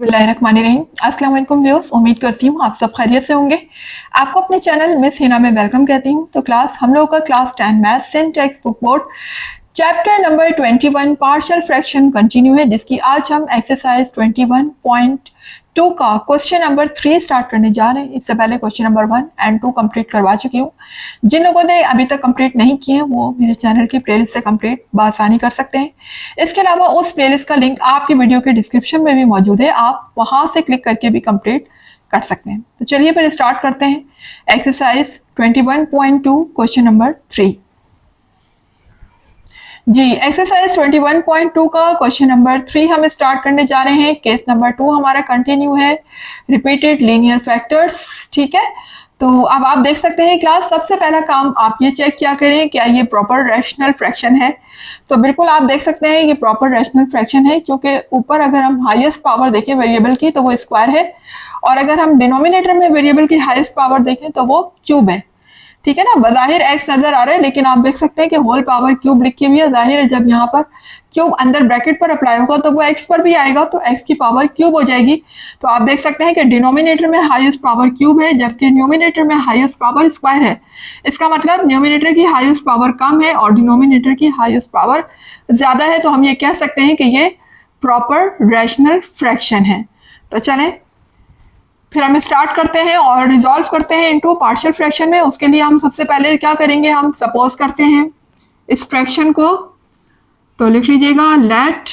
बिस्मिल्लाहिर्रहमानिर्रहीम। अस्सलाम वालेकुम व्यूअर्स, उम्मीद करती हूँ आप सब खैरियत से होंगे। आपको अपने चैनल मिस हिना में वेलकम कहती हूँ। तो क्लास हम लोगों का class 10 maths and text book board chapter number 21 partial fraction continue है, जिसकी आज हम एक्सरसाइज 21.2 का क्वेश्चन नंबर 3 स्टार्ट करने जा रहे हैं। इससे पहले क्वेश्चन नंबर 1 एंड 2 कंप्लीट करवा चुकी हूँ। जिन लोगों ने अभी तक कंप्लीट नहीं किए हैं वो मेरे चैनल की प्लेलिस्ट से कंप्लीट बआसानी कर सकते हैं। इसके अलावा उस प्लेलिस्ट का लिंक आपकी वीडियो के डिस्क्रिप्शन में भी मौजूद है, आप वहां से क्लिक करके भी कंप्लीट कर सकते हैं। तो चलिए फिर स्टार्ट करते हैं एक्सरसाइज 21.2 क्वेश्चन नंबर 3। जी, एक्सरसाइज 21.2 का क्वेश्चन नंबर 3 हम स्टार्ट करने जा रहे हैं। केस नंबर 2 हमारा कंटिन्यू है, रिपीटेड लीनियर फैक्टर्स। ठीक है, तो अब आप देख सकते हैं क्लास, सबसे पहला काम आप ये चेक किया करें क्या ये प्रॉपर रैशनल फ्रैक्शन है। तो बिल्कुल आप देख सकते हैं ये प्रॉपर रैशनल फ्रैक्शन है, क्योंकि ऊपर अगर हम हाईएस्ट पावर देखें वेरिएबल की तो वो स्क्वायर है, और अगर हम डिनोमिनेटर में वेरिएबल की हाईएस्ट पावर देखें तो वो क्यूब है। ठीक है ना, बज़ाहिर एक्स नजर आ रहा है, लेकिन आप देख सकते हैं कि होल पावर क्यूब लिखी हुई है। जाहिर है जब यहाँ पर क्यूब अंदर ब्रैकेट पर अप्लाई होगा तो वो एक्स पर भी आएगा, तो एक्स की पावर क्यूब हो जाएगी। तो आप देख सकते हैं कि डिनोमिनेटर में हाईएस्ट पावर क्यूब है, जबकि न्यूमिनेटर में हाईएस्ट पावर स्क्वायर है। इसका मतलब न्यूमिनेटर की हाईएस्ट पावर कम है और डिनोमिनेटर की हाईएस्ट पावर ज्यादा है। तो हम ये कह सकते हैं कि ये प्रॉपर रैशनल फ्रैक्शन है। तो चलें फिर हम स्टार्ट करते हैं और रिजॉल्व करते हैं इनटू पार्शियल फ्रैक्शन में। उसके लिए हम सबसे पहले क्या करेंगे, हम सपोज करते हैं इस फ्रैक्शन को, तो लिख लीजिएगा let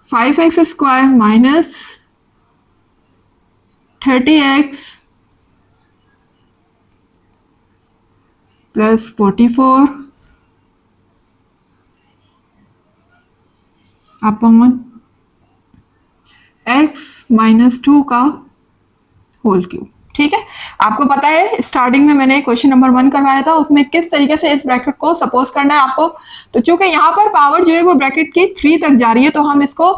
5x square minus 30x plus 44 upon x minus 2 का होल क्यूब। ठीक है, आपको पता है स्टार्टिंग में मैंने क्वेश्चन नंबर 1 करवाया था, उसमें किस तरीके से इस ब्रैकेट को सपोज करना है आपको। तो चूंकि यहाँ पर पावर जो है वो ब्रैकेट की 3 तक जा रही है, तो हम इसको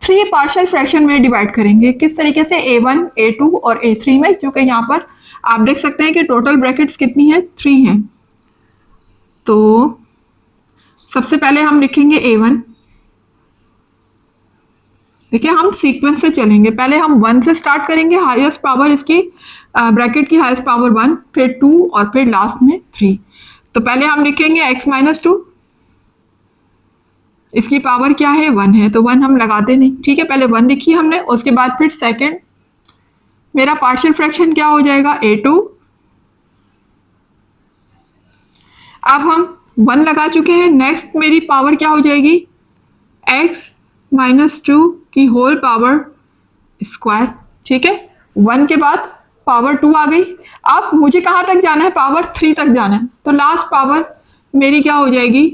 3 पार्शियल फ्रैक्शन में डिवाइड करेंगे। किस तरीके से, A1, A2 और A3 में। क्योंकि यहाँ पर आप देख सकते हैं कि टोटल ब्रैकेट्स कितनी है, 3 हैं। तो सबसे पहले हम लिखेंगे A1। देखिए हम सीक्वेंस से चलेंगे, पहले हम 1 से स्टार्ट करेंगे, हाईएस्ट पावर इसकी ब्रैकेट की हाईएस्ट पावर 1, फिर 2 और फिर लास्ट में 3। तो पहले हम लिखेंगे x माइनस 2, इसकी पावर क्या है, 1 है, तो 1 हम लगाते नहीं। ठीक है, पहले 1 लिखी हमने, उसके बाद फिर सेकंड मेरा पार्शियल फ्रैक्शन क्या हो जाएगा, A2। अब हम 1 लगा चुके हैं, नेक्स्ट मेरी पावर क्या हो जाएगी, x माइनस 2 की होल पावर स्क्वायर। ठीक है, 1 के बाद पावर 2 आ गई। अब मुझे कहां तक जाना है, पावर 3 तक जाना है, तो लास्ट पावर मेरी क्या हो जाएगी,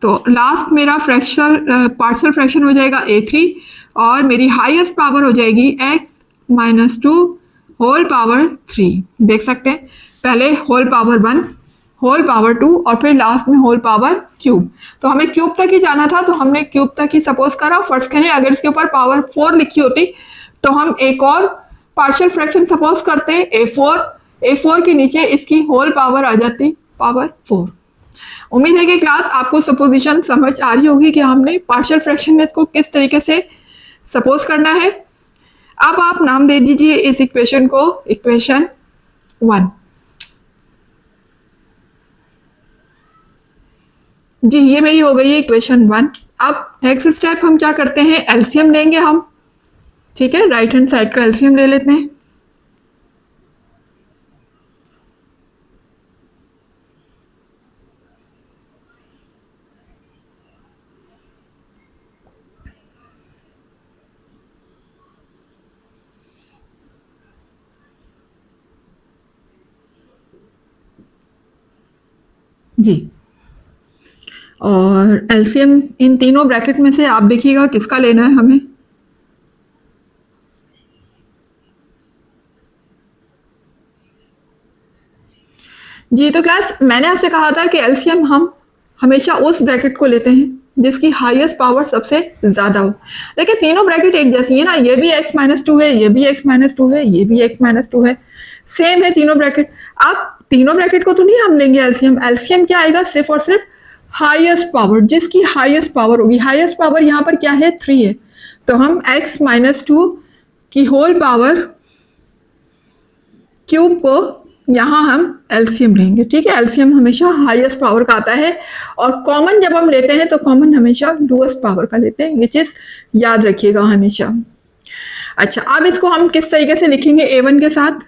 तो लास्ट मेरा पार्शियल फ्रैक्शन हो जाएगा A3, और मेरी हाईएस्ट पावर हो जाएगी x माइनस 2 होल पावर 3। देख सकते हैं पहले होल पावर 1, होल पावर 2 और फिर लास्ट में होल पावर क्यूब। तो हमें क्यूब तक ही जाना था, तो हमने क्यूब तक ही सपोज करा। फर्स्ट कहें अगर इसके ऊपर पावर 4 लिखी होती तो हम एक और पार्शियल फ्रैक्शन सपोज करते A4 के नीचे इसकी होल पावर आ जाती पावर 4। उम्मीद है कि क्लास आपको सपोजिशन समझ आ रही होगी कि हमने पार्शियल फ्रैक्शन में इसको किस तरीके से सपोज करना है। अब आप नाम दे दीजिए इस इक्वेशन को इक्वेशन 1। जी, ये मेरी हो गई है इक्वेशन 1। अब नेक्स्ट स्टेप हम क्या करते हैं, एलसीएम लेंगे हम। ठीक है, राइट हैंड साइड का एलसीएम ले लेते हैं। जी, और एलसीएम इन तीनों ब्रैकेट में से आप देखिएगा किसका लेना है हमें। जी, तो क्लास मैंने आपसे कहा था कि एलसीएम हम हमेशा उस ब्रैकेट को लेते हैं जिसकी हाईएस्ट पावर सबसे ज्यादा हो। देखिए तीनों ब्रैकेट एक जैसी है ना, ये भी x माइनस 2 है, ये भी x माइनस 2 है, ये भी x माइनस 2 है, सेम है तीनों ब्रैकेट। अब तीनों ब्रैकेट को तो नहीं हम लेंगे एलसीएम। एलसीएम क्या आएगा, सिर्फ और सिर्फ हाईएस्ट पावर, जिसकी हाईएस्ट पावर होगी, हाईएस्ट पावर यहाँ पर क्या है 3 है, तो हम x माइनस 2 की होल पावर क्यूब को यहाँ हम एलसीएम लेंगे, ठीक है। एलसीएम हमेशा हाईएस्ट पावर का आता है और कॉमन जब हम लेते हैं तो कॉमन हमेशा लोएस्ट पावर का लेते हैं, ये चीज याद रखिएगा हमेशा। अच्छा, अब इसको हम किस तरीके से लिखेंगे a1 के साथ,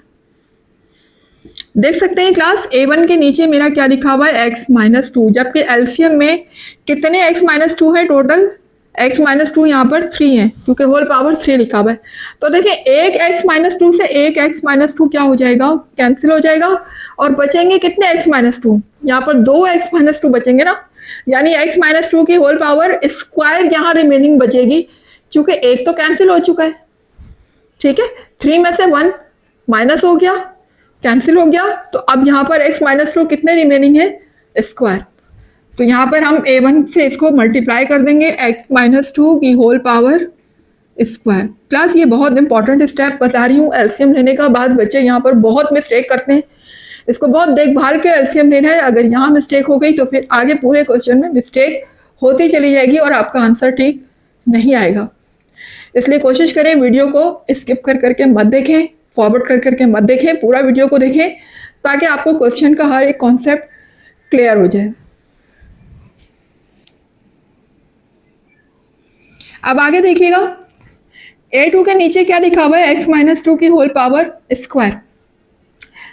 देख सकते हैं क्लास a1 के नीचे मेरा क्या लिखा हुआ है x माइनस 2, जबकि एलसीएम में कितने x माइनस 2 है टोटल, x माइनस 2 यहाँ पर 3 है क्योंकि होल पावर 3 लिखा हुआ है। तो देखिए एक x माइनस 2 से एक x माइनस 2 क्या हो जाएगा, कैंसिल हो जाएगा और बचेंगे कितने x माइनस 2, यहाँ पर 2x माइनस 2 बचेंगे ना, यानी x माइनस 2 की होल पावर स्क्वायर यहाँ रिमेनिंग बचेगी क्योंकि एक तो कैंसिल हो चुका है, ठीक है। 3 में से 1 माइनस हो गया, कैंसिल हो गया, तो अब यहाँ पर x माइनस 2 कितने रिमेनिंग है, स्क्वायर। तो यहाँ पर हम a1 से इसको मल्टीप्लाई कर देंगे x माइनस 2 की होल पावर स्क्वायर। क्लास ये बहुत इंपॉर्टेंट स्टेप बता रही हूँ, एलसीएम लेने का बाद बच्चे यहाँ पर बहुत मिस्टेक करते हैं, इसको बहुत देखभाल के एलसीएम लेना है। अगर यहाँ मिस्टेक हो गई तो फिर आगे पूरे क्वेश्चन में मिस्टेक होती चली जाएगी और आपका आंसर ठीक नहीं आएगा। इसलिए कोशिश करें वीडियो को स्किप कर करके मत देखें, फॉरवर्ड कर करके मत देखें, पूरा वीडियो को देखें ताकि आपको क्वेश्चन का हर एक कॉन्सेप्ट क्लियर हो जाए। अब आगे देखिएगा a2 के नीचे क्या लिखा हुआ है, x माइनस 2 की होल पावर स्क्वायर,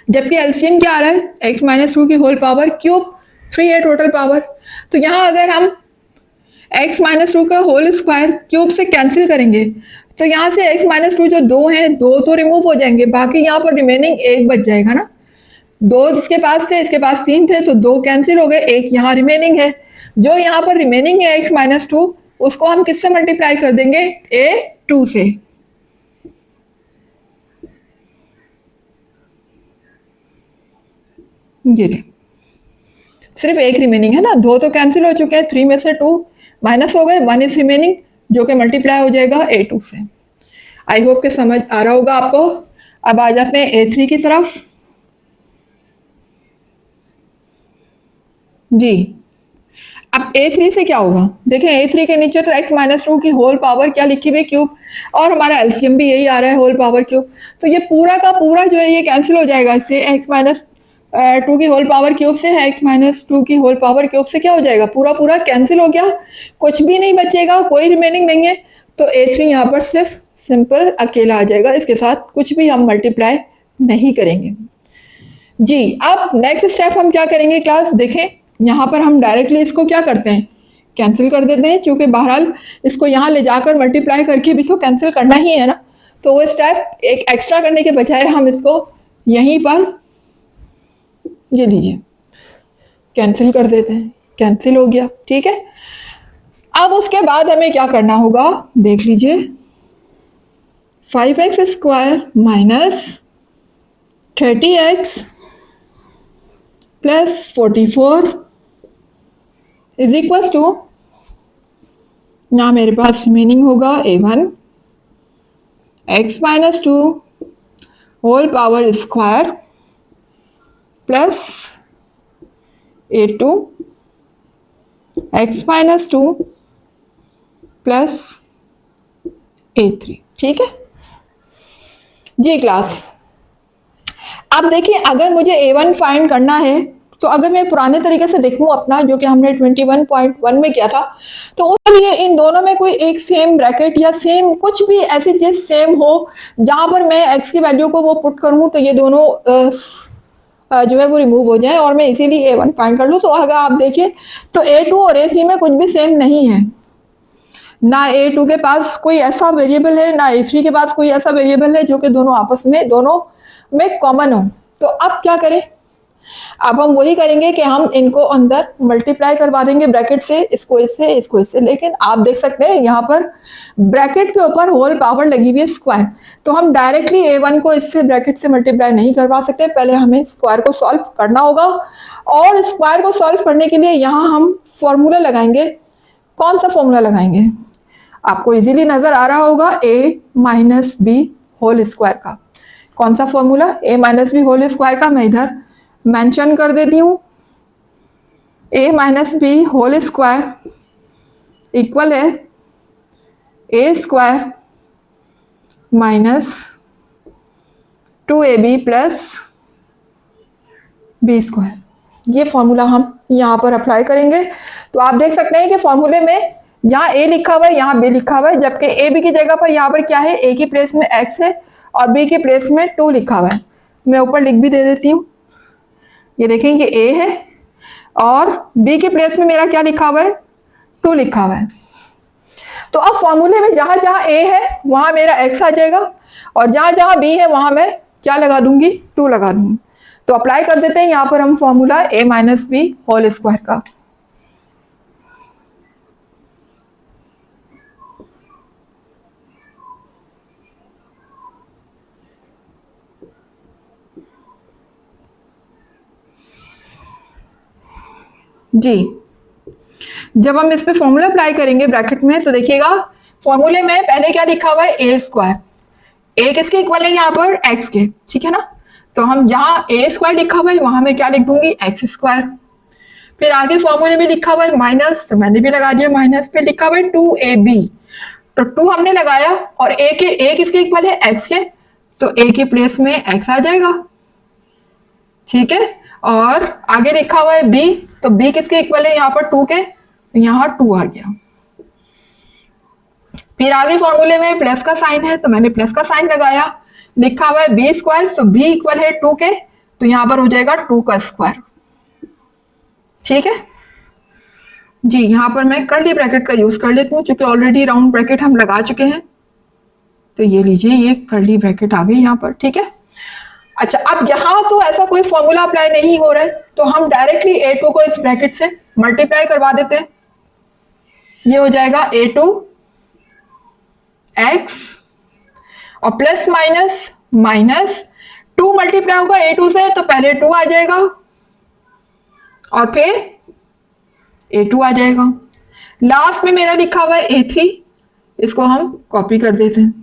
जबकि एलसीएम क्या आ रहा है x माइनस 2 की होल पावर क्यूब, 3 है टोटल पावर। तो यहाँ अगर हम x माइनस 2 का होल स्क्वायर क्यूब से कैंसिल करेंगे तो यहाँ से x माइनस 2 जो 2 है 2 तो रिमूव हो जाएंगे, बाकी यहाँ पर रिमेनिंग 1 बच जाएगा ना, 2 जिसके पास थे इसके पास 3 थे तो 2 कैंसिल हो गए, 1 यहाँ रिमेनिंग है। जो यहाँ पर रिमेनिंग है x माइनस 2 उसको हम किससे मल्टीप्लाई कर देंगे, a2 से। ये सिर्फ 1 रिमेनिंग है ना, 2 तो कैंसिल हो चुके हैं, 3 में से 2 माइनस हो गए, 1 इज रिमेनिंग जो कि मल्टीप्लाई हो जाएगा a2 से। आई होप कि समझ आ रहा होगा आपको। अब आ जाते हैं a3 की तरफ। जी, अब a3 से क्या होगा, देखें a3 के नीचे तो x माइनस 2 की होल पावर क्या लिखी हुई, क्यूब, और हमारा एलसीएम भी यही आ रहा है होल पावर क्यूब, तो ये पूरा का पूरा जो है ये कैंसिल हो जाएगा इससे, x माइनस 2 की होल पावर क्यूब से x माइनस 2 की होल पावर क्यूब से क्या हो जाएगा, पूरा पूरा कैंसिल हो गया, कुछ भी नहीं बचेगा, कोई रिमेनिंग नहीं है। तो a3 यहाँ पर सिर्फ सिंपल अकेला आ जाएगा, इसके साथ कुछ भी हम मल्टीप्लाई नहीं करेंगे। जी, अब नेक्स्ट स्टेप हम क्या करेंगे क्लास, देखें यहाँ पर हम डायरेक्टली इसको क्या करते हैं, कैंसिल कर देते हैं, क्योंकि बहरहाल इसको यहाँ ले जाकर मल्टीप्लाई करके भी तो कैंसिल करना ही है ना, तो वो स्टेप एक एक्स्ट्रा करने के बजाय हम इसको यहीं पर ये लीजिए कैंसिल कर देते हैं, कैंसिल हो गया, ठीक है। अब उसके बाद हमें क्या करना होगा, देख लीजिए 5x square minus 30x plus 44 is equal to, यहाँ मेरे पास रिमेनिंग होगा a1 x minus 2 whole power square plus a2 x minus 2 plus a3, ठीक है जी क्लास। अब देखिए अगर मुझे a1 फाइंड करना है तो अगर मैं पुराने तरीके से देखूं अपना, जो कि हमने 21.1 में किया था, तो उसके लिए इन दोनों में कोई एक सेम ब्रैकेट या सेम कुछ भी ऐसी चीज सेम हो जहां पर मैं x की वैल्यू को वो पुट करूं तो ये दोनों जो है वो रिमूव हो जाए और मैं इसीलिए a1 फाइंड कर लूँ। तो अगर आप देखिए तो a2 और a3 में कुछ भी सेम नहीं है, ना a2 के पास कोई ऐसा वेरिएबल है ना a3 के पास कोई ऐसा वेरिएबल है जो कि दोनों आपस में दोनों में कॉमन हो। तो अब क्या करें, अब हम वही करेंगे कि हम इनको अंदर मल्टीप्लाई करवा देंगे ब्रैकेट से, इसको इससे इसको इससे, लेकिन आप देख सकते हैं यहाँ पर ब्रैकेट के ऊपर होल पावर लगी हुई है स्क्वायर, तो हम डायरेक्टली a1 को इससे ब्रैकेट से मल्टीप्लाई नहीं करवा सकते, पहले हमें स्क्वायर को सॉल्व करना होगा। और स्क्वायर को सॉल्व करने के लिए यहाँ हम फॉर्मूला लगाएंगे। कौन सा फॉर्मूला लगाएंगे, आपको इजीली नजर आ रहा होगा, a minus B whole square का। कौन सा formula, a minus B whole square का, मैं इधर मेंशन कर देती हूँ। A minus B whole square equal है A square minus 2ab plus B square. ये फॉर्मूला हम यहाँ पर अप्लाई करेंगे। तो आप देख सकते हैं कि फॉर्मूले में यहाँ ए लिखा हुआ है, यहाँ बी लिखा हुआ है, जबकि ए बी की जगह पर यहाँ पर क्या है, ए की प्लेस में एक्स है और बी की प्लेस में 2 लिखा हुआ है। मैं ऊपर लिख भी दे देती हूँ। ये देखें कि ए है और बी के प्लेस में मेरा क्या लिखा हुआ है, 2 लिखा हुआ है। तो अब फॉर्मूले में जहां जहां ए है वहां मेरा एक्स आ जाएगा और जहां जहां बी है वहां मैं क्या लगा दूंगी, 2 लगा दूंगी। तो अप्लाई कर देते हैं यहाँ पर हम फॉर्मूला ए माइनस बी होल स्क्वायर का। जी, जब हम इस पे फॉर्मूला अप्लाई करेंगे ब्रैकेट में तो देखिएगा फॉर्मूले में पहले क्या लिखा हुआ है, ए स्क्वायर। ए किसके इक्वल है यहाँ पर, एक्स के, ठीक है ना। तो हम जहाँ ए स्क्वायर लिखा हुआ है वहां मैं क्या लिख दूंगी, एक्स स्क्वायर। फिर आगे फॉर्मूले में लिखा हुआ है माइनस, तो मैंने भी लगा दिया माइनस, पे लिखा हुआ है 2ab, तो 2 हमने लगाया और ए किसके इक्वल है, एक्स के, तो ए के प्लेस में एक्स आ जाएगा, ठीक है। और आगे लिखा हुआ है बी, तो बी किसके इक्वल है यहाँ पर 2 के, तो यहाँ 2 आ गया। फिर आगे फॉर्मूले में प्लस का साइन है तो मैंने प्लस का साइन लगाया, लिखा हुआ है बी स्क्वायर, तो बी इक्वल है 2 के, तो यहाँ पर हो जाएगा 2 का स्क्वायर, ठीक है जी। यहाँ पर मैं कर्ली ब्रैकेट का यूज कर लेती हूँ क्योंकि ऑलरेडी राउंड ब्रैकेट हम लगा चुके हैं। तो ये लीजिए, ये कर्ली ब्रैकेट आ गई यहाँ पर, ठीक है। अच्छा, अब यहाँ तो ऐसा कोई फॉर्मूला अप्लाई नहीं हो रहा है तो हम डायरेक्टली a2 को इस ब्रैकेट से मल्टीप्लाई करवा देते हैं। ये हो जाएगा a2 x और प्लस माइनस माइनस 2 मल्टीप्लाई होगा a2 से तो पहले 2 आ जाएगा और फिर a2 आ जाएगा। लास्ट में मेरा लिखा हुआ है a3, इसको हम कॉपी कर देते हैं।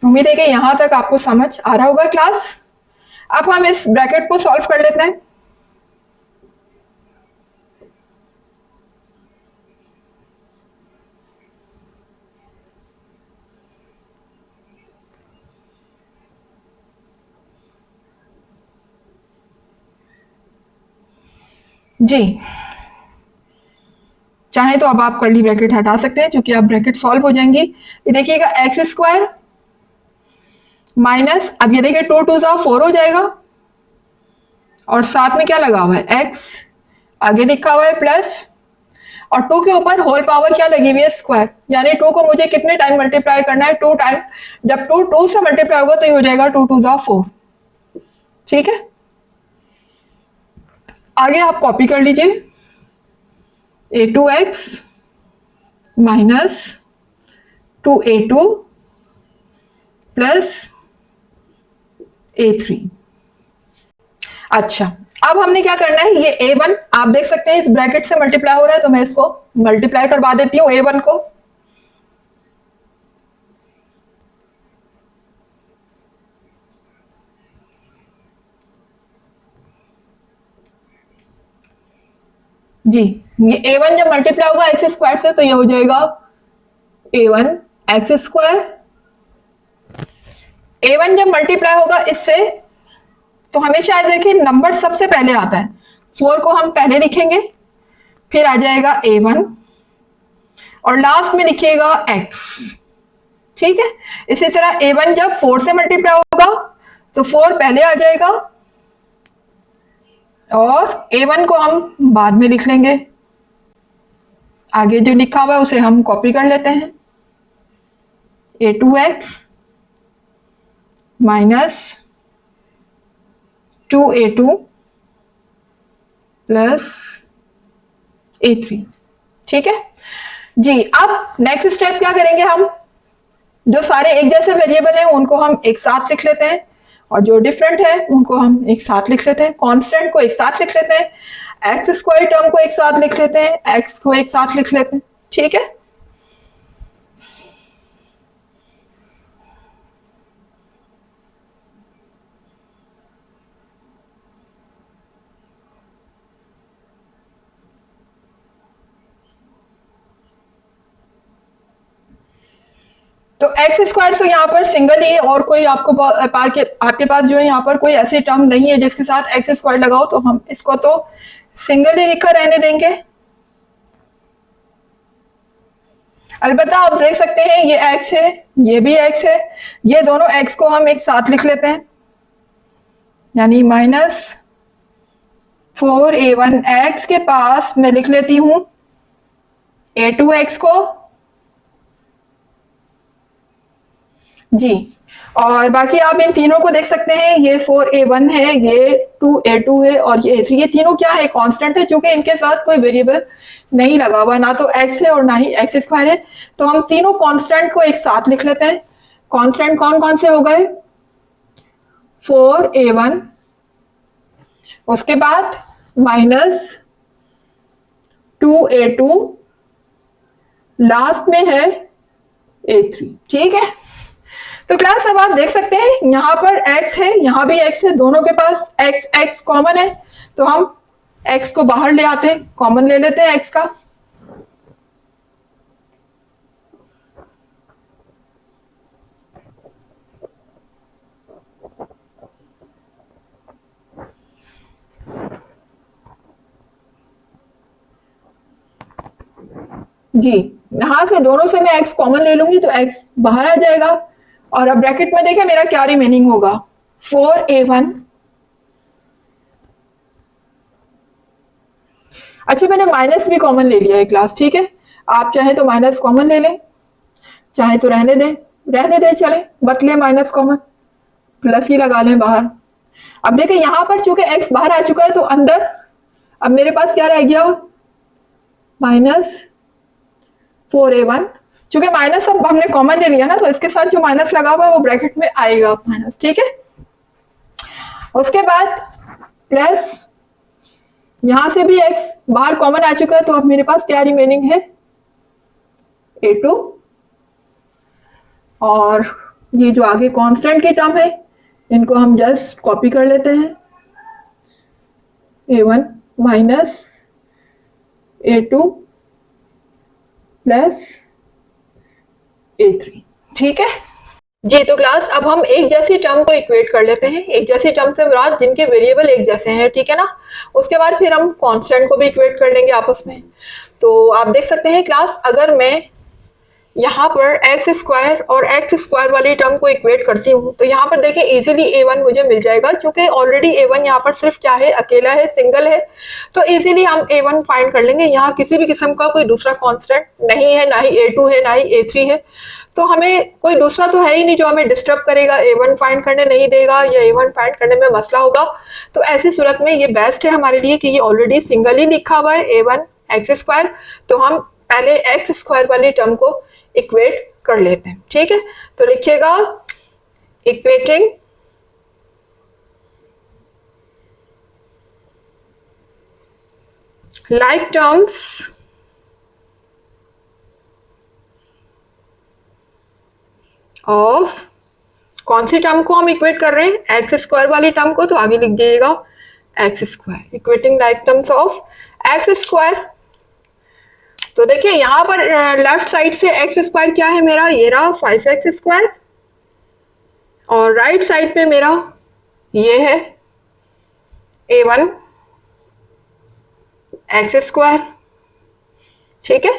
उम्मीद है कि यहां तक आपको समझ आ रहा होगा क्लास। अब हम इस ब्रैकेट को सॉल्व कर लेते हैं। जी, चाहे तो अब आप कर्ली ब्रैकेट हटा सकते हैं क्योंकि अब ब्रैकेट सॉल्व हो जाएंगी। ये देखिएगा एक्स स्क्वायर माइनस, अब ये देखिए 2 2 4 हो जाएगा और साथ में क्या लगा हुआ है, एक्स, आगे लिखा हुआ है प्लस और 2 के ऊपर होल पावर क्या लगी हुई है, स्क्वायर। यानी 2 को मुझे कितने टाइम मल्टीप्लाई करना है, 2 टाइम। जब 2 2 से मल्टीप्लाई होगा तो ये हो जाएगा 2 2 4, ठीक है। आगे आप कॉपी कर लीजिए, a2x minus 2a2 plus a3। अच्छा, अब हमने क्या करना है, ये a1 आप देख सकते हैं इस ब्रैकेट से मल्टीप्लाई हो रहा है तो मैं इसको मल्टीप्लाई करवा देती हूँ a1 को। जी, ये a1 जब मल्टीप्लाई होगा एक्स स्क्वायर से तो ये हो जाएगा a1 एक्स स्क्वायर। a1 जब मल्टीप्लाई होगा इससे तो हमेशा याद रखिए नंबर सबसे पहले आता है, 4 को हम पहले लिखेंगे, फिर आ जाएगा a1 और लास्ट में लिखिएगा x, ठीक है। इसी तरह a1 जब 4 से मल्टीप्लाई होगा तो 4 पहले आ जाएगा और a1 को हम बाद में लिख लेंगे। आगे जो लिखा हुआ है उसे हम कॉपी कर लेते हैं, a2x minus 2a2 plus a3, ठीक है जी। अब नेक्स्ट स्टेप क्या करेंगे, हम जो सारे एक जैसे वेरिएबल हैं उनको हम एक साथ लिख लेते हैं और जो डिफरेंट है उनको हम एक साथ लिख लेते हैं। कांस्टेंट को एक साथ लिख लेते हैं, एक्स स्क्वायर टर्म को एक साथ लिख लेते हैं, एक्स को एक साथ लिख लेते हैं, ठीक है। तो एक्स स्क्वायर तो यहाँ पर सिंगल ही है और कोई आपके पास जो है यहाँ पर कोई ऐसी टर्म नहीं है जिसके साथ एक्स स्क्वायर लगाओ, तो हम इसको तो सिंगल ही लिखकर रहने देंगे। अलबत्ता आप देख सकते हैं ये x है, ये भी x है, ये दोनों x को हम एक साथ लिख लेते हैं, यानी -4a1x के पास मैं लिख लेती हूं a2x को जी। और बाकी आप इन तीनों को देख सकते हैं, ये 4a1 है, ये 2a2 है और ये a3। ये तीनों क्या है? कांस्टेंट है, चूंकि इनके साथ कोई वेरिएबल नहीं लगा हुआ, ना तो x है और ना ही x स्क्वायर है, तो हम तीनों कांस्टेंट को एक साथ लिख लेते हैं। कांस्टेंट कौन कौन से हो गए? 4a1, उसके बाद -2a2, लास्ट में है a3। ठीक है, तो क्लास अब आप देख सकते हैं यहां पर x है, यहां भी x है, दोनों के पास x कॉमन है, तो हम x को बाहर ले आते हैं, कॉमन ले लेते हैं x का। जी, यहां से दोनों से मैं x कॉमन ले लूंगी तो x बाहर आ जाएगा, और अब ब्रैकेट में देखें मेरा क्या रिमेनिंग होगा? 4a1। अच्छा, मैंने माइनस भी कॉमन ले लिया है क्लास, ठीक है। आप चाहे तो माइनस कॉमन ले लें, चाहे तो रहने दें, चले मत ले माइनस कॉमन, प्लस ही लगा लें बाहर। अब देखिए यहां पर चूंकि x बाहर आ चुका है तो अंदर अब मेरे पास क्या रह गया? -4a1। चूंकि माइनस अब हमने कॉमन ले लिया ना, तो इसके साथ जो माइनस लगा हुआ है वो ब्रैकेट में आएगा माइनस, ठीक है। उसके बाद प्लस, यहां से भी x बाहर कॉमन आ चुका है, तो अब मेरे पास क्या रिमेनिंग है? a2, और ये जो आगे कांस्टेंट की टर्म है इनको हम जस्ट कॉपी कर लेते हैं, a1 minus a2 plus a3। ठीक है जी। तो क्लास अब हम एक जैसी टर्म को इक्वेट कर लेते हैं। एक जैसी टर्म से मुराद जिनके वेरिएबल एक जैसे हैं, ठीक है ना। उसके बाद फिर हम कांस्टेंट को भी इक्वेट कर लेंगे आपस में। तो आप देख सकते हैं क्लास, अगर मैं यहाँ पर एक्स स्क्वायर और एक्स स्क्वायर वाली टर्म को इक्वेट करती हूँ तो यहाँ पर देखें इजीली a1 मुझे मिल जाएगा, क्योंकि ऑलरेडी a1 यहाँ पर सिर्फ क्या है? अकेला है, सिंगल है, तो इजीली हम a1 फाइंड कर लेंगे। यहाँ किसी भी किस्म का कोई दूसरा कांस्टेंट नहीं है, ना ही a2 है ना ही a3 है, तो हमें कोई दूसरा तो है ही नहीं जो हमें डिस्टर्ब करेगा, a1 फाइंड करने नहीं देगा या a1 फाइंड करने में मसला होगा। तो ऐसी सूरत में ये बेस्ट है हमारे लिए कि ये ऑलरेडी सिंगल ही लिखा हुआ है a1 एक्स स्क्वायर, तो हम पहले एक्स स्क्वायर वाली टर्म को इक्वेट कर लेते हैं, ठीक है। तो लिखिएगा इक्वेटिंग लाइक टर्म्स ऑफ, कौन सी टर्म को हम इक्वेट कर रहे हैं? एक्स स्क्वायर वाली टर्म को, तो आगे लिख दीजिएगा x square, equating like terms of x square. तो देखिए यहाँ पर लेफ्ट साइड से एक्स स्क्वायर क्या है मेरा? ये रहा 5x स्क्वायर, और राइट साइड पे मेरा ये है a1 एक्स स्क्वायर, ठीक है।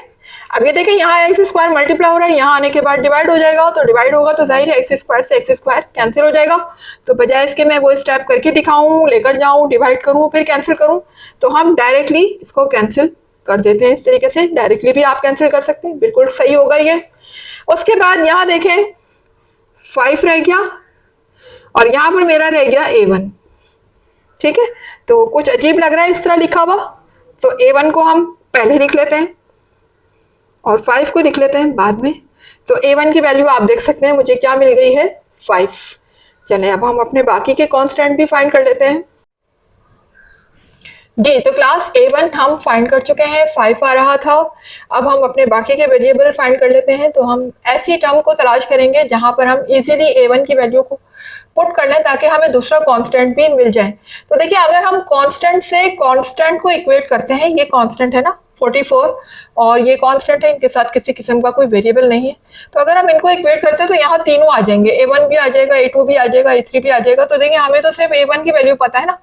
अब ये देखिए यहाँ एक्स स्क्वायर मल्टीप्लाई हो रहा है, यहाँ आने के बाद डिवाइड हो जाएगा, तो डिवाइड होगा तो जाहिर है एक्स स्क्वायर से एक्स स्क्वायर कैंसिल हो जाएगा। तो बजाय इसके मैं वो स्टेप करके दिखाऊं, लेकर जाऊं, डिवाइड करूं, फिर कैंसिल करूं, तो हम डायरेक्टली इसको कैंसिल कर देते हैं। इस तरीके से डायरेक्टली भी आप कैंसिल कर सकते हैं, बिल्कुल सही होगा ये। उसके बाद यहाँ देखें 5 रह गया और यहाँ पर मेरा रह गया a1, ठीक है। तो कुछ अजीब लग रहा है इस तरह लिखा हुआ, तो a1 को हम पहले लिख लेते हैं और 5 को लिख लेते हैं बाद में। तो a1 की वैल्यू आप देख सकते हैं मुझे क्या मिल गई है? 5। चलें अब हम अपने बाकी के कांस्टेंट भी फाइंड कर लेते हैं जी। तो क्लास a1 हम फाइंड कर चुके हैं, 5 आ रहा था। अब हम अपने बाकी के वेरिएबल फाइंड कर लेते हैं। तो हम ऐसी टर्म को तलाश करेंगे जहां पर हम इजीली a1 की वैल्यू को पुट कर लें ताकि हमें दूसरा कांस्टेंट भी मिल जाए। तो देखिए अगर हम कांस्टेंट से कांस्टेंट को इक्वेट करते हैं, ये कांस्टेंट है ना 44 और ये कांस्टेंट है, इनके साथ किसी किस्म का कोई वेरिएबल नहीं है। तो अगर हम इनको इक्वेट करते हैं तो यहाँ तीनों आ जाएंगे, A1 भी आ जाएगा, A2 भी आ जाएगा, A3 भी आ जाएगा। तो देखिए हमें तो सिर्फ A1 की वैल्यू पता है ना,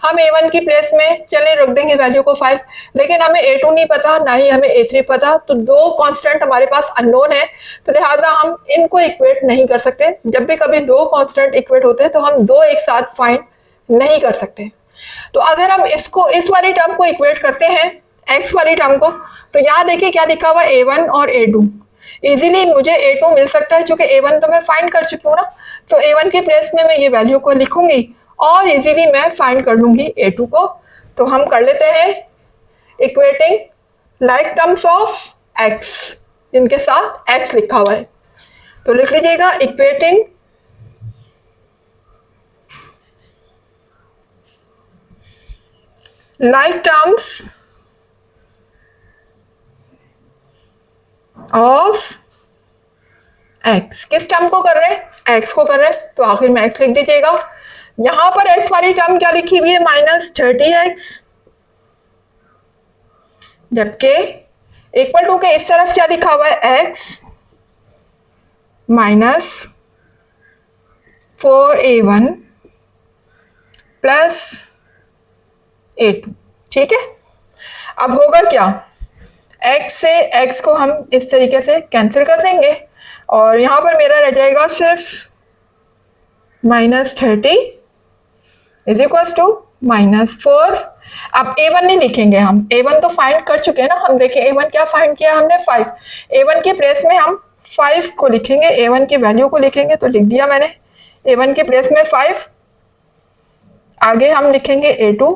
हम A1 की प्लेस में चले रख देंगे वैल्यू को 5, लेकिन हमें A2 नहीं पता, ना ही हमें A3 पता। तो दो कांस्टेंट हमारे पास अननोन है, तो लिहाजा हम इनको इक्वेट नहीं कर सकते। जब भी कभी दो कांस्टेंट इक्वेट होते हैं तो हम दो एक साथ फाइंड नहीं कर सकते। तो अगर हम इसको इस वाली टर्म को इक्वेट करते हैं x वाली टर्म को, तो यहाँ देखिए क्या लिखा हुआ है A1 और A2। इजीली मुझे A2 मिल सकता है क्योंकि A1 तो मैं फाइंड कर चुकी हूँ ना, तो A1 की प्लेस में मैं ये वैल्यू को लिखूंगी और इजीली मैं फाइंड कर लूंगी A2 को। तो हम कर लेते हैं equating like terms of x, जिनके साथ x लिखा हुआ है। तो लिख लीजिएगा equating like terms of x। किस टर्म को कर रहे हैं? x को कर रहे हैं, तो आखिर में x लिख दीजिएगा। यहां पर x वाली टर्म क्या लिखी हुई है? -30x, जबकि इक्वल टू के इस तरफ क्या लिखा हुआ है? x -4a1 plus A2। ठीक है, अब होगा क्या, x से x को हम इस तरीके से कैंसिल कर देंगे और यहां पर मेरा रह जाएगा सिर्फ -30 इज इक्वल टू -4। अब A1 नहीं लिखेंगे हम, A1 तो फाइंड कर चुके हैं ना हम। देखिए A1 क्या फाइंड किया हमने? 5। A1 की प्लेस में हम 5 को लिखेंगे, A1 की वैल्यू को लिखेंगे। तो लिख दिया मैंने A1 की प्लेस में 5। आगे हम लिखेंगे A2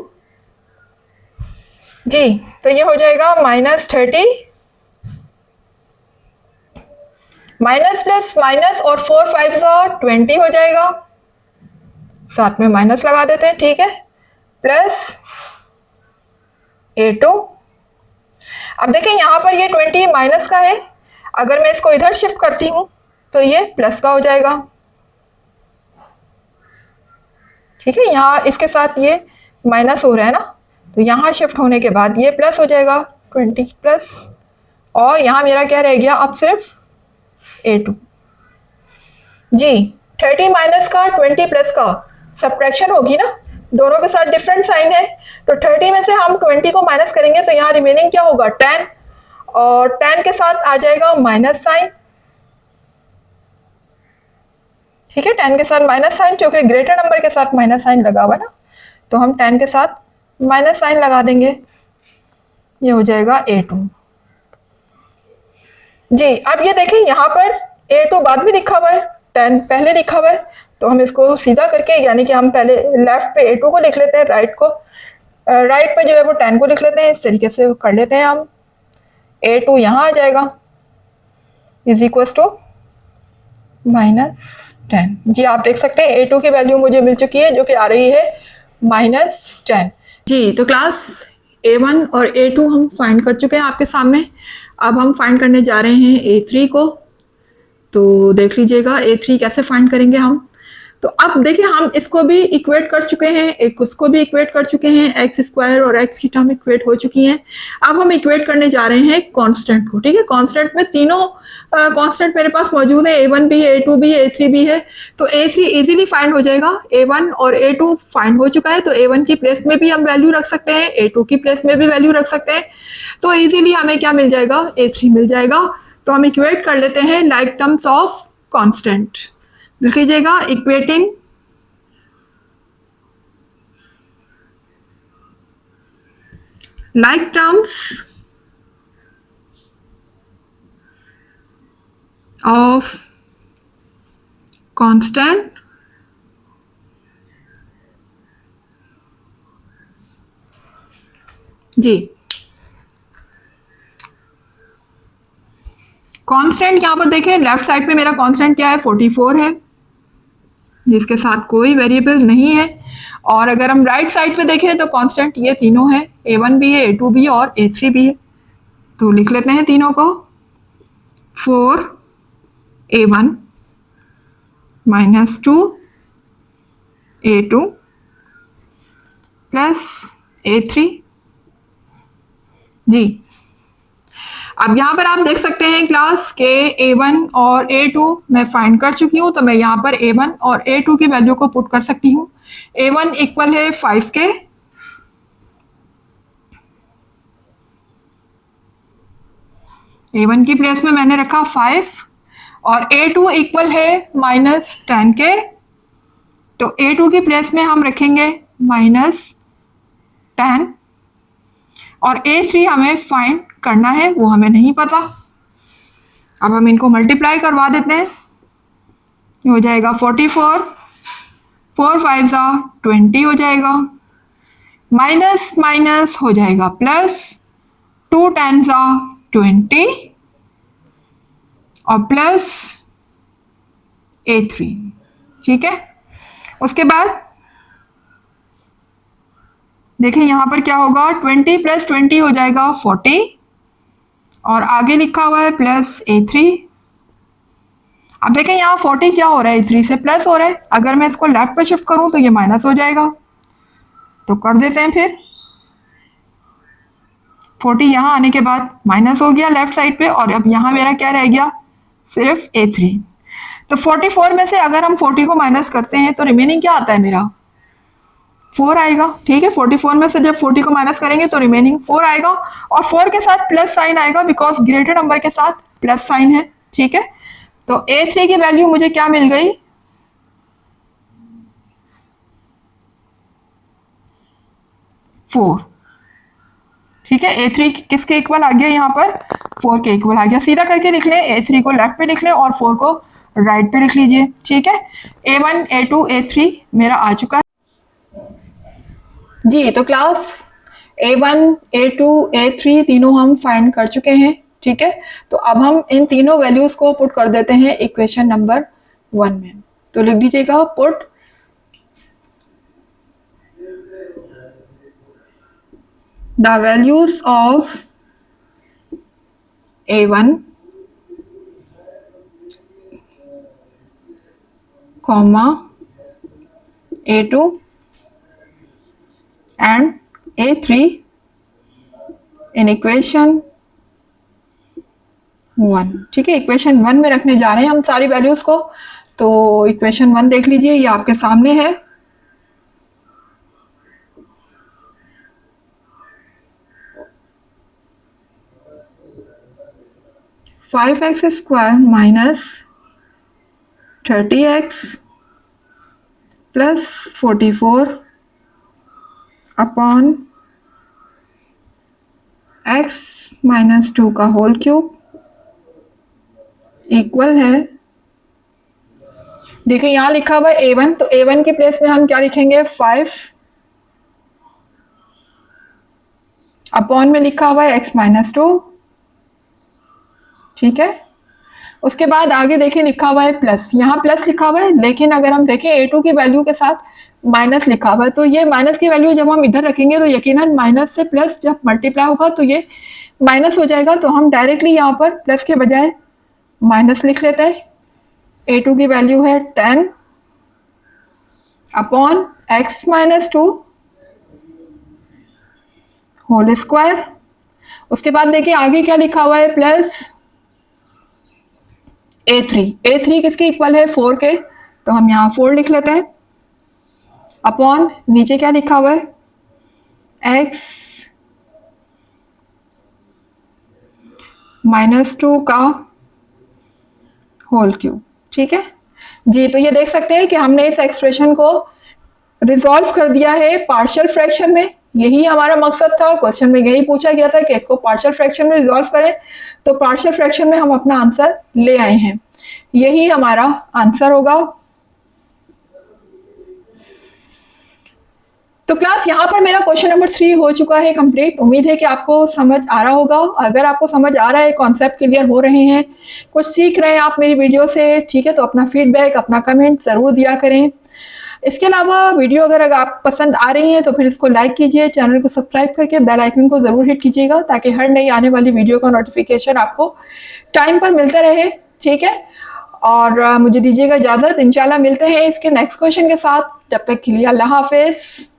जी, तो ये हो जाएगा -30 माइनस प्लस माइनस और 4 5 20 हो जाएगा, साथ में माइनस लगा देते हैं। ठीक है, प्लस A2। अब देखें यहां पर ये 20 माइनस का है, अगर मैं इसको इधर शिफ्ट करती हूं तो ये प्लस का हो जाएगा। ठीक है, यहां इसके साथ ये माइनस हो रहा है ना, तो यहां शिफ्ट होने के बाद ये प्लस हो जाएगा 20 प्लस, और यहां मेरा क्या रह गया अब? सिर्फ A2 जी। 30 माइनस का 20 प्लस का सब्ट्रैक्शन होगी ना, दोनों के साथ डिफरेंट साइन है। तो 30 में से हम 20 को माइनस करेंगे तो यहाँ रिमेनिंग क्या होगा? 10, और 10 के साथ आ जाएगा माइनस साइन। ठीक है, 10 के साथ माइनस साइन, क्योंकि ग्रेटर नंबर के साथ माइनस साइन लगा हुआ ना, तो हम 10 के साथ माइनस साइन लगा देंगे। ये हो जाएगा A2 जी। अब ये देखिए यहाँ पर A2 बाद में लिखा हुआ है, 10 पहले लिखा हुआ है, तो हम इसको सीधा करके, यानी कि हम पहले लेफ्ट पे A2 को लिख लेते हैं, राइट पे जो है वो 10 को लिख लेते हैं। इस तरीके से कर लेते हैं हम। A2 यहाँ आ जाएगा इज इक्वल टू -10 जी। आप देख सकते हैं A2 की वैल्यू मुझे मिल चुकी है, जो कि आ रही है -10 जी। तो क्लास A1 और A2 हम फाइंड कर चुके हैं आपके सामने। अब हम फाइंड करने जा रहे हैं A3 को, तो देख लीजिएगा A3 कैसे फाइंड करेंगे हम। तो अब देखिए हम इसको भी इक्वेट कर चुके हैं, एक उसको भी इक्वेट कर चुके हैं, एक्स स्क्वायर और एक्स की टर्म इक्वेट हो चुकी हैं। अब हम इक्वेट करने जा रहे हैं कांस्टेंट को। ठीक है, कांस्टेंट में तीनों कांस्टेंट मेरे पास मौजूद है, A1 भी है, A2 भी है, A3 भी है। तो A3 इजीली फाइंड हो जाएगा। A1 और A2 फाइंड हो चुका है, तो A1 की प्लेस में भी हम वैल्यू रख सकते हैं, A2 की प्लेस में भी वैल्यू रख सकते हैं। तो इजीली हमें क्या मिल जाएगा? A3 मिल जाएगा। तो हम इक्वेट कर लेते हैं लाइक टर्म्स ऑफ कांस्टेंट। लिख लीजिएगा equating like terms of constant जी। कांस्टेंट यहां पर देखें, लेफ्ट साइड पे मेरा कांस्टेंट क्या है? 44 है, जिसके साथ कोई वेरिएबल नहीं है। और अगर हम राइट साइड पे देखें तो कांस्टेंट ये तीनों है, A1 भी है, A2 भी है और A3 भी है। तो लिख लेते हैं तीनों को, 4A1 -2 A2 प्लस A3 जी। अब यहाँ पर आप देख सकते हैं क्लास के A1 और A2 मैं फाइंड कर चुकी हूँ, तो मैं यहाँ पर A1 और A2 की वैल्यू को पुट कर सकती हूँ। A1 इक्वल है 5 के, A1 की प्लेस में मैंने रखा 5, और A2 इक्वल है -10 के, तो A2 की प्लेस में हम रखेंगे -10, और A3 हमें फाइंड करना है, वो हमें नहीं पता। अब हम इनको मल्टीप्लाई करवा देते हैं, ये हो जाएगा 44, 4 5 जा 20 हो जाएगा, माइनस माइनस हो जाएगा प्लस, 2 10 जा 20, और प्लस A3, ठीक है। उसके बाद देखें यहाँ पर क्या होगा, 20 + 20 हो जाएगा 40, और आगे लिखा हुआ है प्लस A3। अब देखें यहाँ 40 क्या हो रहा है, A3 से प्लस हो रहा है, अगर मैं इसको लेफ्ट पे शिफ्ट करूं तो ये माइनस हो जाएगा, तो कर देते हैं फिर। 40 यहाँ आने के बाद माइनस हो गया लेफ्ट साइड पे, और अब यहाँ मेरा क्या रह गया, सिर्फ A3। तो 44 में से अगर हम 40 को माइनस करते हैं तो रिमेनिंग क्या आता है मेरा, 4 आएगा, ठीक है। 44 में से जब 40 को माइनस करेंगे तो रिमेनिंग 4 आएगा, और 4 के साथ प्लस साइन आएगा, बिकॉज ग्रेटर नंबर के साथ प्लस साइन है, ठीक है। तो A3 की वैल्यू मुझे क्या मिल गई, 4, ठीक है। A3 किसके इक्वल आ गया, यहाँ पर 4 के इक्वल आ गया। सीधा करके लिख लें, A3 को लेफ्ट पे लिख लें और 4 को राइट पे लिख लीजिए, ठीक है। A1 A2 A3 मेरा आ चुका है जी। तो क्लास A1 A2 A3 तीनों हम फाइंड कर चुके हैं, ठीक है। तो अब हम इन तीनों वैल्यूज को पुट कर देते हैं इक्वेशन नंबर 1 में। तो लिख दीजिएगा, put the values of A1, A2 and A3 in equation 1, ठीक है। इक्वेशन 1 में रखने जा रहे हैं हम सारी वैल्यूज को। तो इक्वेशन 1 देख लीजिए, ये आपके सामने है। (5x² - 30x + 44 अपॉन x - 2 का होल क्यूब इक्वल है, देखिए यहां लिखा हुआ है A1, तो A1 की प्लेस में हम क्या लिखेंगे, 5 अपॉन में लिखा हुआ है x - 2, ठीक है। उसके बाद आगे देखिए लिखा हुआ है प्लस, यहाँ प्लस लिखा हुआ है, लेकिन अगर हम देखें A2 की वैल्यू के साथ माइनस लिखा हुआ है, तो ये माइनस की वैल्यू जब हम इधर रखेंगे तो यकीनन माइनस से प्लस जब मल्टीप्लाई होगा तो ये माइनस हो जाएगा। तो हम डायरेक्टली यहाँ पर प्लस के बजाय माइनस लिख लेते हैं। A2 की वैल्यू है 10 अपॉन x - 2 होल स्क्वायर। उसके बाद देखिए आगे क्या लिखा हुआ है, प्लस A3 किसके इक्वल है, 4 के, तो हम यहाँ 4 लिख लेते हैं, अपॉन नीचे क्या लिखा हुआ है, x - 2 का होल क्यूब, ठीक है जी। तो ये देख सकते हैं कि हमने इस एक्सप्रेशन को रिजॉल्व कर दिया है पार्शियल फ्रैक्शन में। यही हमारा मकसद था, क्वेश्चन में यही पूछा गया था कि इसको पार्शियल फ्रैक्शन में रिजॉल्व करें, तो पार्शियल फ्रैक्शन में हम अपना आंसर ले आए हैं, यही हमारा आंसर होगा। तो क्लास यहाँ पर मेरा क्वेश्चन नंबर 3 हो चुका है कंप्लीट। उम्मीद है कि आपको समझ आ रहा होगा। अगर आपको समझ आ रहा है, कॉन्सेप्ट क्लियर हो रहे हैं, कुछ सीख रहे हैं आप मेरी वीडियो से, ठीक है, तो अपना फीडबैक, अपना कमेंट ज़रूर दिया करें। इसके अलावा वीडियो अगर आप पसंद आ रही है तो फिर इसको लाइक कीजिए, चैनल को सब्सक्राइब करके बेल आइकन को ज़रूर हिट कीजिएगा, ताकि हर नई आने वाली वीडियो का नोटिफिकेशन आपको टाइम पर मिलता रहे, ठीक है। और मुझे दीजिएगा इजाज़त, इंशाल्लाह मिलते हैं इसके नेक्स्ट क्वेश्चन के साथ। तब तक के लिए अल्लाह हाफिज़।